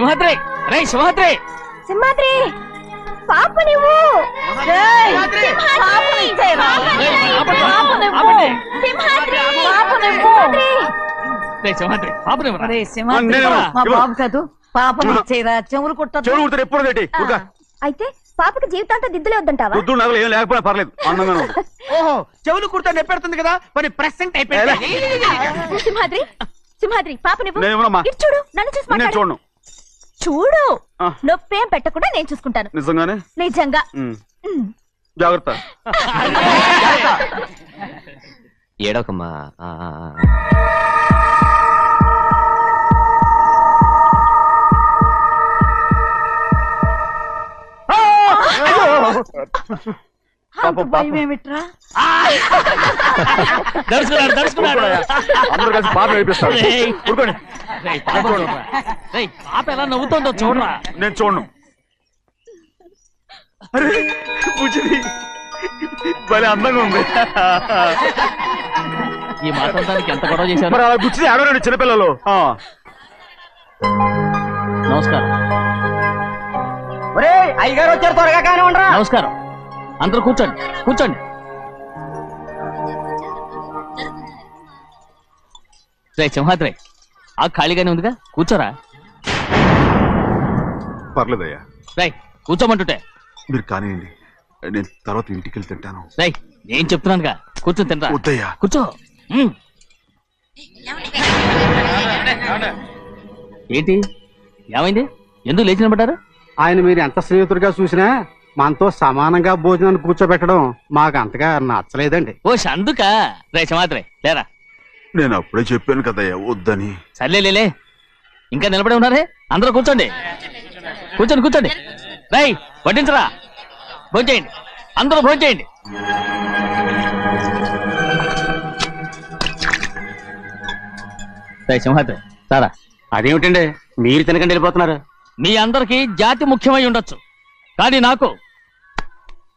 సింహాద్రి రే సింహాద్రి సింహాద్రి పాప నువ్వు మా బాబు కాదు పాపని ఇచ్చేరా చెవులు కుట్ట అయితే పాపకి జీవితాంతం దిద్దులే వద్దంటావా? లేకపోయినా పర్లేదు అందంగా ఓహో చెవులు కుర్తా నెప్పెడుతుంది కదా మరి ప్రెసెంట్ అయిపోయింది. సింహాద్రి సింహాద్రి పాప నువ్వు నేనేమోనమ్మా? ఇటు చూడు, నన్ను చూసి నేను మాట్లాడు. చూడను. చూడు నొప్పేం పెట్టకుండా నేను చూసుకుంటాను. నిజంగానే? నిజంగా. జాగ్రత్త. ఏడోకమ్మా. భయమేమిట్రా? అందరూ కలిసి పాప ఏడిపిస్తారు. ఊరుకోండి. పాప ఎలా నవ్వుతుందో చూడరా. నేను చూడను. అరే బుజ్జిది భలే అందంగా ఉంది. ఈ మాట్లాడడానికి ఎంత గొడవ చేశారు? మరి అలా బుజ్జిది ఆడవారండి చిన్నపిల్లలు. నమస్కారం. అయ్యగారు వచ్చారు, త్వరగా కానీ ఉండరా. నమస్కారం. అందరూ కూర్చోండి కూర్చోండి. రే సింహాద్రి ఆ ఖాళీగానే ఉందిగా కూర్చోరా. పర్లేదయ్యా. రై కూర్చోమంటుంటే. మీరు కానివ్వండి, నేను తర్వాత ఇంటికి వెళ్ళి తింటాను. రై నేను చెప్తున్నానుగా కూర్చొని తింటా. వద్దయ్యా. కూర్చో. ఏంటి ఏమైంది? ఎందుకు లేచి నిలబడ్డారు? ఆయన మీరు ఎంత స్నేహితుడిగా చూసినా మనతో సమానంగా భోజనాన్ని కూర్చోబెట్టడం మాకు అంతగా నచ్చలేదండి. ఓ అందుక. రే సింహాద్రి లేరా. నేను అప్పుడే చెప్పాను కదయ్యా వద్దని. సర్లే ఇంకా నిలబడి ఉన్నారే. అందరూ కూర్చోండి కూర్చోండి కూర్చోండి. రై వడ్డించరా. భోంచేయండి అందరూ భోంచేయండి. రై సింహాద్రి సారా. అదేమిటండి మీరు తినకండి వెళ్ళిపోతున్నారు? మీ అందరికీ జాతి ముఖ్యమై ఉండొచ్చు, కానీ నాకు